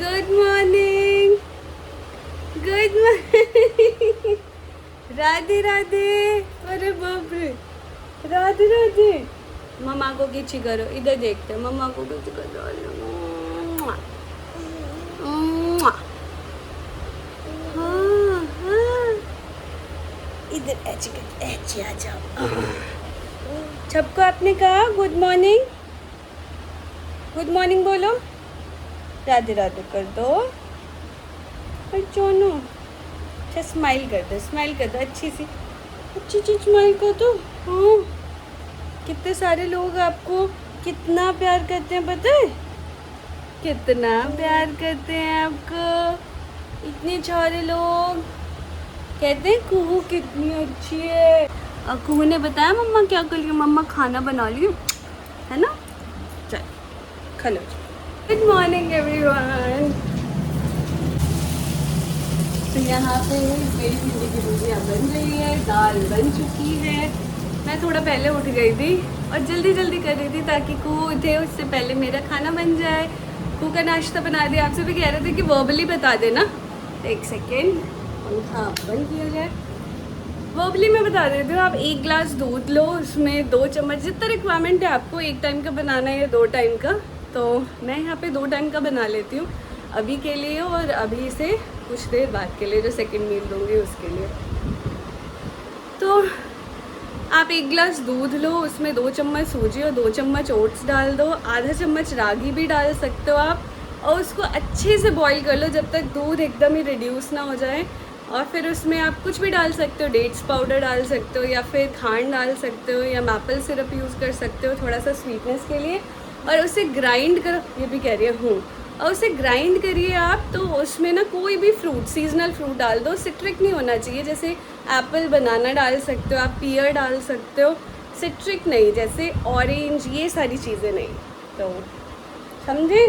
Good morning. Good morning. Radhe Radhe. अरे बाप रे, राधे राधे। मम्मा को किची करो, इधर देखते हैं मम्मा को किची करो। हाँ हाँ, इधर ऐसे आ जाओ। सबको आपने कहा गुड मॉर्निंग। गुड मॉर्निंग बोलो, राधे राधे कर दो। और चोनू, अच्छा स्माइल कर दो अच्छी सी, अच्छी स्माइल कर दो। हाँ, कितने सारे लोग आपको कितना प्यार करते हैं पता है? कितना प्यार करते हैं आपको इतने सारे लोग। कहते हैं कुहू कितनी अच्छी है। और कुहू ने बताया मम्मा क्या कर रही, मम्मा खाना बना ली है ना। चल खा लो। Good morning everyone. तो यहाँ पे मेरी भिंडी की भुजिया बन रही है, दाल बन चुकी है। मैं थोड़ा पहले उठ गई थी और जल्दी जल्दी कर रही थी ताकि कुहू उठे उससे पहले मेरा खाना बन जाए। कुहू का नाश्ता बना दिया। आपसे भी कह रहे थे कि वर्बली बता देना। एक सेकेंड, पंखा बंद किया जाए। वर्बली में बता देती हूँ। आप 1 गिलास दूध लो, उसमें 2 चम्मच, जितना रिक्वायरमेंट है आपको, 1 टाइम का बनाना है या 2 टाइम का। तो मैं यहाँ पे 2 टाइम का बना लेती हूँ अभी के लिए, और अभी से कुछ देर बाद के लिए जो सेकंड मील दूँगी उसके लिए। तो आप 1 गिलास दूध लो, उसमें 2 चम्मच सूजी और 2 चम्मच ओट्स डाल दो। आधा चम्मच रागी भी डाल सकते हो आप, और उसको अच्छे से बॉईल कर लो जब तक दूध एकदम ही रिड्यूस ना हो जाए। और फिर उसमें आप कुछ भी डाल सकते हो, डेट्स पाउडर डाल सकते हो या फिर खांड डाल सकते हो या मैपल सिरप यूज़ कर सकते हो थोड़ा सा स्वीटनेस के लिए। और उसे ग्राइंड करो, ये भी कह रही हूँ, और उसे ग्राइंड करिए आप। तो उसमें ना कोई भी फ्रूट, सीजनल फ्रूट डाल दो, सिट्रिक नहीं होना चाहिए। जैसे एप्पल, बनाना डाल सकते हो आप, पियर डाल सकते हो, सिट्रिक नहीं, जैसे ऑरेंज, ये सारी चीज़ें नहीं। तो समझे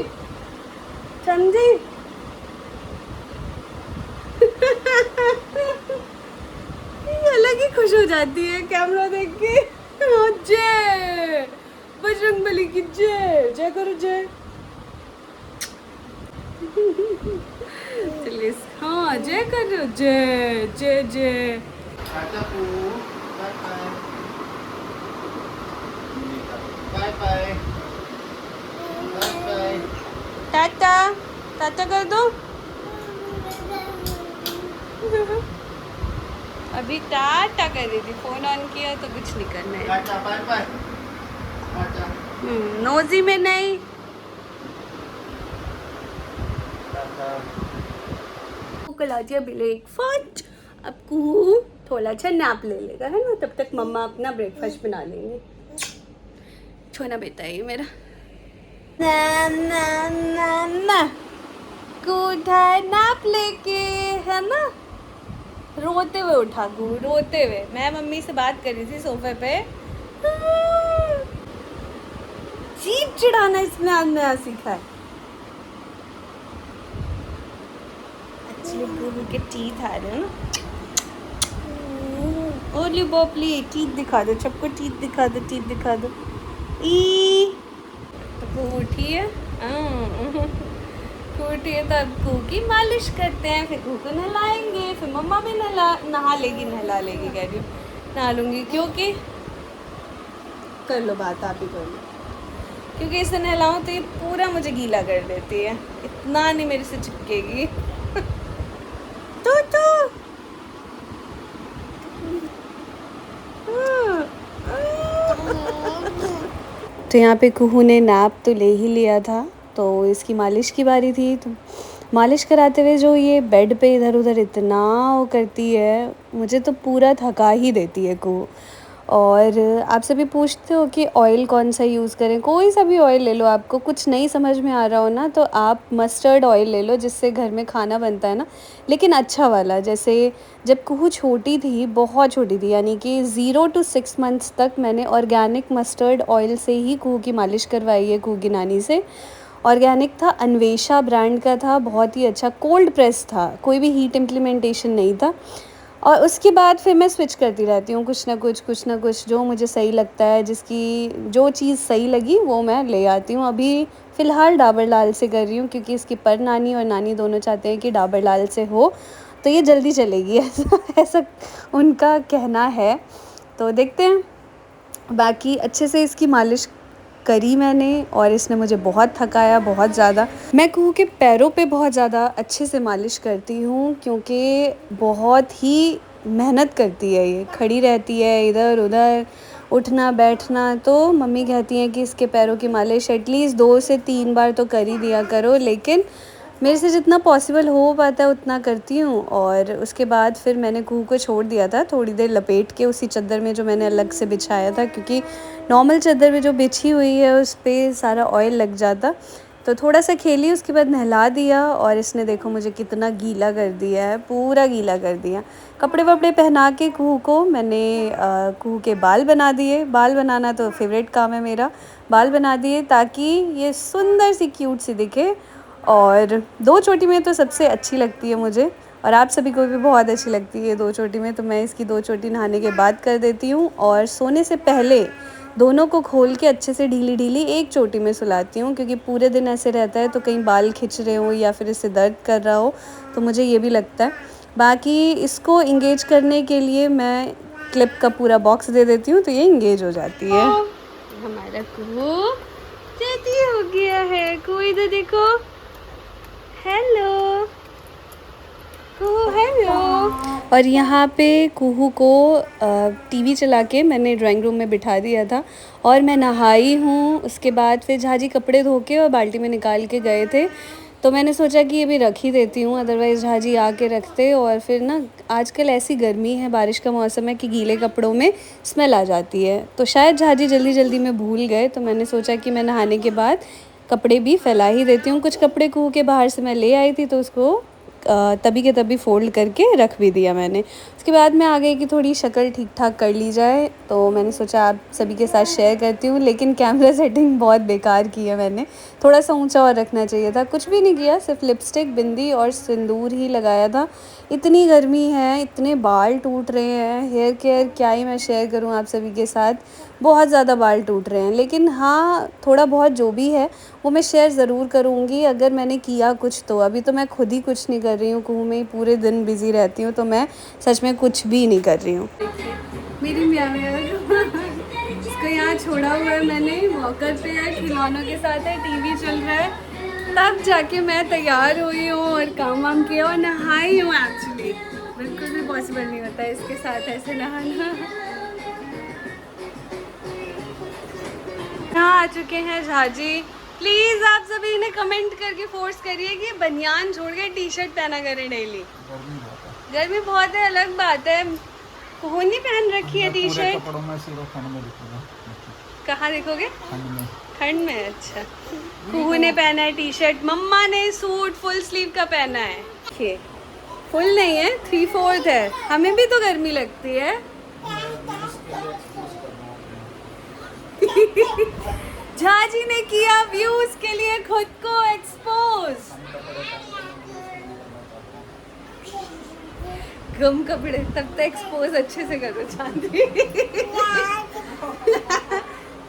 समझे। अलग ही खुश हो जाती है कैमरा देख के। जय बजरंगबली की जय, जय करो जय। चलिए, हाँ जय कर रहे हो, जय जय जय। टाटा टाटा कर दो। अभी टाटा कर रही थी, फोन ऑन किया तो कुछ नहीं करना है। नोजी में नहीं। कल आ दिया ब्रेकफास्ट। अब कुहू थोड़ा अच्छा नैप ले लेगा, है ना। तब तक मम्मा अपना ब्रेकफास्ट बना लेंगे। छोना बेटा है मेरा। ना ना ना ना, उठा है नैप लेके, है ना। रोते हुए उठा कुहू, रोते हुए। मैं मम्मी से बात कर रही थी सोफे पे। जीभ चिढ़ाना इसने आज नया सीखा है। एक्चुअली कुहू के टीथ आ रहे हैं ना। ओली बोपली, टीथ दिखा दो सबको, टीथ दिखा दो, टीथ दिखा दो। ई तो कुहू उठी है। उठी है तो अब कुहू की मालिश करते हैं, फिर कुहू को नहलाएंगे, फिर मम्मा भी नहा लेगी, नहला लेगी, कह रही हूँ नहा लूँगी, क्योंकि कर लो बात, आप ही कर लो। क्योंकि इसे नहलाऊँ तो ये पूरा मुझे गीला कर देती है, इतना नहीं मेरे से चिपकेगी। तो यहाँ पे कुहू ने नैप तो ले ही लिया था, तो इसकी मालिश की बारी थी। तो मालिश कराते हुए जो ये बेड पे इधर उधर इतना वो करती है, मुझे तो पूरा थका ही देती है कुहू। और आप सभी पूछते हो कि ऑयल कौन सा यूज़ करें। कोई सा भी ऑयल ले लो, आपको कुछ नहीं समझ में आ रहा हो ना तो आप मस्टर्ड ऑयल ले लो, जिससे घर में खाना बनता है ना, लेकिन अच्छा वाला। जैसे जब कुहू छोटी थी, बहुत छोटी थी, यानी कि 0 to 6 मंथ्स तक मैंने ऑर्गेनिक मस्टर्ड ऑयल से ही कुहू की मालिश करवाई है, कुहू की नानी से। ऑर्गेनिक था, अन्वेषा ब्रांड का था, बहुत ही अच्छा, कोल्ड प्रेस था, कोई भी हीट इम्प्लीमेंटेशन नहीं था। और उसके बाद फिर मैं स्विच करती रहती हूँ, कुछ ना कुछ जो मुझे सही लगता है, जिसकी जो चीज़ सही लगी वो मैं ले आती हूँ। अभी फ़िलहाल डाबर लाल से कर रही हूँ क्योंकि इसकी पर नानी और नानी दोनों चाहते हैं कि डाबर लाल से हो तो ये जल्दी चलेगी, ऐसा उनका कहना है। तो देखते हैं। बाकी अच्छे से इसकी मालिश करी मैंने और इसने मुझे बहुत थकाया, बहुत ज़्यादा। मैं कुहू के पैरों पे बहुत ज़्यादा अच्छे से मालिश करती हूँ क्योंकि बहुत ही मेहनत करती है, ये खड़ी रहती है इधर उधर, उठना बैठना। तो मम्मी कहती हैं कि इसके पैरों की मालिश एटलीस्ट 2 से 3 बार तो कर ही दिया करो, लेकिन मेरे से जितना पॉसिबल हो पाता है उतना करती हूँ। और उसके बाद फिर मैंने कुहू को छोड़ दिया था थोड़ी देर लपेट के उसी चादर में जो मैंने अलग से बिछाया था, क्योंकि नॉर्मल चादर में जो बिछी हुई है उस पर सारा ऑयल लग जाता। तो थोड़ा सा खेली, उसके बाद नहला दिया और इसने देखो मुझे कितना गीला कर दिया है, पूरा गीला कर दिया। कपड़े वपड़े पहना के कुहू को मैंने कुहू के बाल बना दिए। बाल बनाना तो फेवरेट काम है मेरा। बाल बना दिए ताकि ये सुंदर सी क्यूट सी दिखे। और 2 चोटी में तो सबसे अच्छी लगती है मुझे, और आप सभी को भी बहुत अच्छी लगती है 2 चोटी में। तो मैं इसकी 2 चोटी नहाने के बाद कर देती हूँ और सोने से पहले दोनों को खोल के अच्छे से ढीली ढीली एक चोटी में सुलाती हूँ, क्योंकि पूरे दिन ऐसे रहता है तो कहीं बाल खिंच रहे हो या फिर इससे दर्द कर रहा हो, तो मुझे ये भी लगता है। बाकी इसको इंगेज करने के लिए मैं क्लिप का पूरा बॉक्स दे देती हूँ तो ये इंगेज हो जाती है। हमारा कुहू रेडी हो गया है। कोई इधर देखो, हेलो कुहू, हेलो। और यहाँ पे कुहू को टीवी चला के मैंने ड्राइंग रूम में बिठा दिया था और मैं नहाई हूँ। उसके बाद फिर झाजी कपड़े धो के और बाल्टी में निकाल के गए थे, तो मैंने सोचा कि ये भी रख ही देती हूँ, अदरवाइज़ झाजी आके रखते और फिर ना आजकल ऐसी गर्मी है, बारिश का मौसम है कि गीले कपड़ों में स्मेल आ जाती है। तो शायद झाजी जल्दी जल्दी में भूल गए, तो मैंने सोचा कि मैं नहाने के बाद कपड़े भी फैला ही देती हूँ। कुछ कपड़े कुहू के बाहर से मैं ले आई थी तो उसको तभी के तभी फ़ोल्ड करके रख भी दिया मैंने। उसके बाद मैं आ गई कि थोड़ी शक्ल ठीक ठाक कर ली जाए, तो मैंने सोचा आप सभी के साथ शेयर करती हूँ। लेकिन कैमरा सेटिंग बहुत बेकार की है मैंने, थोड़ा सा ऊंचा और रखना चाहिए था। कुछ भी नहीं किया, सिर्फ लिपस्टिक, बिंदी और सिंदूर ही लगाया था। इतनी गर्मी है, इतने बाल टूट रहे हैं, हेयर केयर क्या ही मैं शेयर करूँ आप सभी के साथ, बहुत ज़्यादा बाल टूट रहे हैं। लेकिन हाँ, थोड़ा बहुत जो भी है वो मैं शेयर ज़रूर करूँगी अगर मैंने किया कुछ तो। अभी तो मैं खुद ही कुछ नहीं कर रही हूँ, कुहू में ही पूरे दिन बिज़ी रहती हूँ, तो मैं सच में कुछ भी नहीं कर रही हूँ। मेरी म्याऊ इसको यहाँ छोड़ा हुआ है मैंने, वॉकर पे है, खिलौनों के साथ है, टीवी चल रहा है, तब जाके मैं तैयार हुई हूँ और काम वाम किया और नहाई हूँ। एक्चुअली बिल्कुल भी पॉसिबल नहीं होता है इसके साथ ऐसे नहाना। यहाँ आ चुके हैं झाजी। प्लीज़ आप सभी ने कमेंट करके फोर्स करिए कि बनियान छोड़ के टी शर्ट पहना करें डेली। गर्मी बहुत है, अलग बात है। कुहू नहीं पहन रखी है टी शर्ट। कहाँ देखोगे? ठंड में। अच्छा, कुहू ने पहना है टी शर्ट, मम्मा ने सूट फुल स्लीव का पहना है। फुल नहीं है, 3/4 है। हमें भी तो गर्मी लगती है। झाजी ने किया व्यूज के लिए खुद को एक्सपोज। गम कपड़े तब तक एक्सपोज अच्छे से करो चांदी।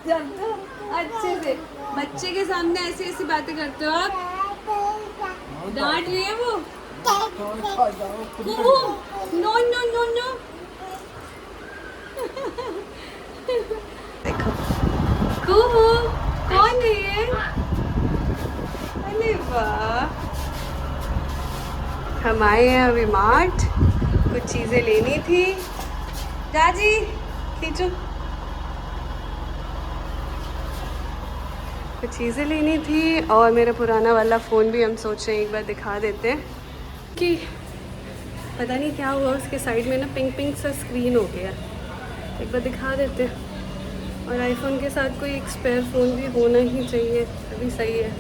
जब तो अच्छे से बच्चे के सामने ऐसी ऐसी बातें करते हो आप। डांट रही है वो। No no no no. देखो कुहू कौन है ये? अरे वाह, हम आए हैं अभी मार्ट, कुछ चीज़ें लेनी थी। जाजी खींचो, कुछ चीज़ें लेनी थी और मेरा पुराना वाला फ़ोन भी हम सोच रहे हैं एक बार दिखा देते हैं कि पता नहीं क्या हुआ, उसके साइड में ना पिंक पिंक सा स्क्रीन हो गया, एक बार दिखा देते हैं। और आईफोन के साथ कोई एक स्पेयर फ़ोन भी होना ही चाहिए, अभी सही है।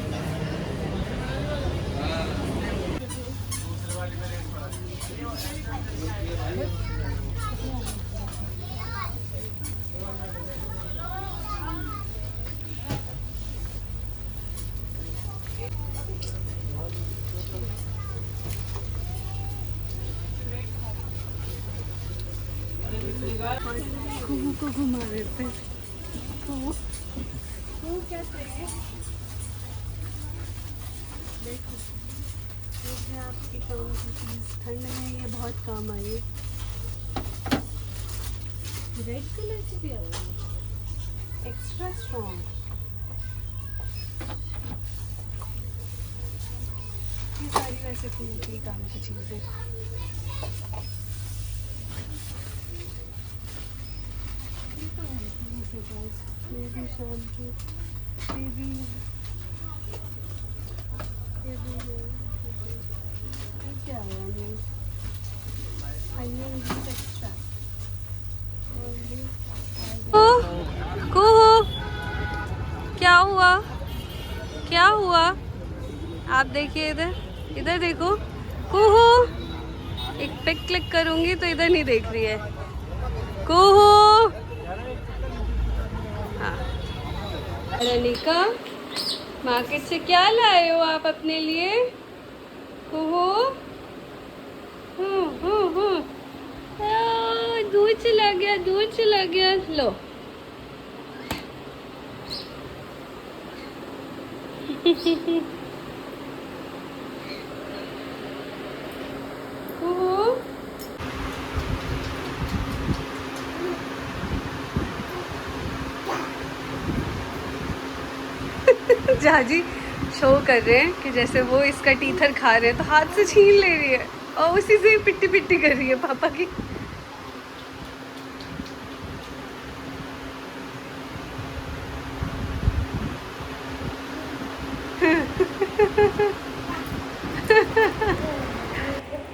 को घुमा देते वो क्या चाहिए देखो, ये है आपकी काम की चीज़। ठंड में ये बहुत काम आई। रेड कलर की भी आई है, एक्स्ट्रा स्ट्रॉन्ग। ये सारी वैसे की काम की चीज़ें। ये भी शैम्पू, ये भी है, ये भी है। ये क्या है ये? Onion heat extra. और ये कुहू, क्या हुआ? क्या हुआ? आप देखिए इधर, इधर देखो। कुहू, एक पिक क्लिक करूंगी तो इधर नहीं देख रही है। कुहू, हाँ। रनिका, मार्केट से क्या लाए हो आप अपने लिए? कुहू, दूध चला गया, दूध चला गया। लो जाजी शो कर रहे हैं कि जैसे वो इसका टीथर खा रहे हैं तो हाथ से छीन ले रही है और उसी से पिट्टी पिट्टी कर रही है पापा की।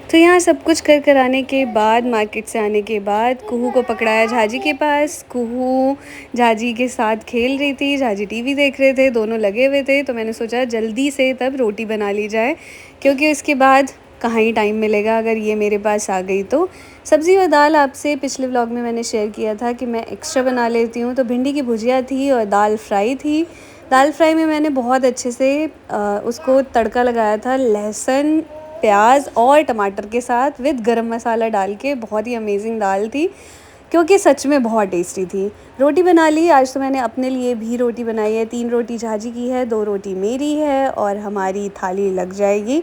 तो यहाँ सब कुछ कर आने के बाद, मार्केट से आने के बाद कुहू को पकड़ाया झाजी के पास। कुहू झाजी के साथ खेल रही थी, झाजी टीवी देख रहे थे, दोनों लगे हुए थे। तो मैंने सोचा जल्दी से तब रोटी बना ली जाए, क्योंकि उसके बाद कहाँ ही टाइम मिलेगा अगर ये मेरे पास आ गई तो। सब्ज़ी और दाल आपसे पिछले व्लॉग में मैंने शेयर किया था कि मैं एक्स्ट्रा बना लेती हूँ। तो भिंडी की भुजिया थी और दाल फ्राई थी। दाल फ्राई में मैंने बहुत अच्छे से उसको तड़का लगाया था, लहसुन, प्याज और टमाटर के साथ विद गरम मसाला डाल के। बहुत ही अमेजिंग दाल थी, क्योंकि सच में बहुत टेस्टी थी। रोटी बना ली। आज तो मैंने अपने लिए भी रोटी बनाई है। 3 रोटी झाजी की है, 2 रोटी मेरी है और हमारी थाली लग जाएगी।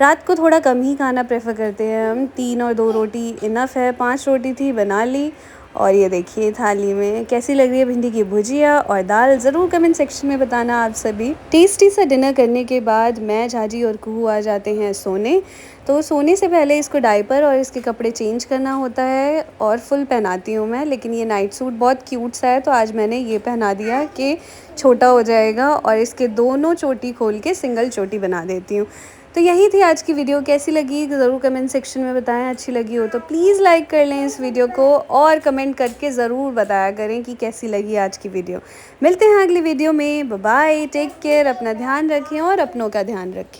रात को थोड़ा कम ही खाना प्रेफर करते हैं हम, 3 और 2 रोटी इनफ है। 5 रोटी थी, बना ली। और ये देखिए थाली में कैसी लग रही है भिंडी की भुजिया और दाल, ज़रूर कमेंट सेक्शन में बताना आप सभी। टेस्टी सा डिनर करने के बाद मैं, झाजी और कुहू आ जाते हैं सोने। तो सोने से पहले इसको डायपर और इसके कपड़े चेंज करना होता है और फुल पहनाती हूँ मैं। लेकिन ये नाइट सूट बहुत क्यूट सा है तो आज मैंने ये पहना दिया कि छोटा हो जाएगा, और इसके दोनों चोटी खोल के सिंगल चोटी बना देती हूँ। तो यही थी आज की वीडियो। कैसी लगी ज़रूर कमेंट सेक्शन में बताएं। अच्छी लगी हो तो प्लीज़ लाइक कर लें इस वीडियो को, और कमेंट करके ज़रूर बताया करें कि कैसी लगी आज की वीडियो। मिलते हैं अगली वीडियो में। बाय बाय, टेक केयर, अपना ध्यान रखें और अपनों का ध्यान रखें।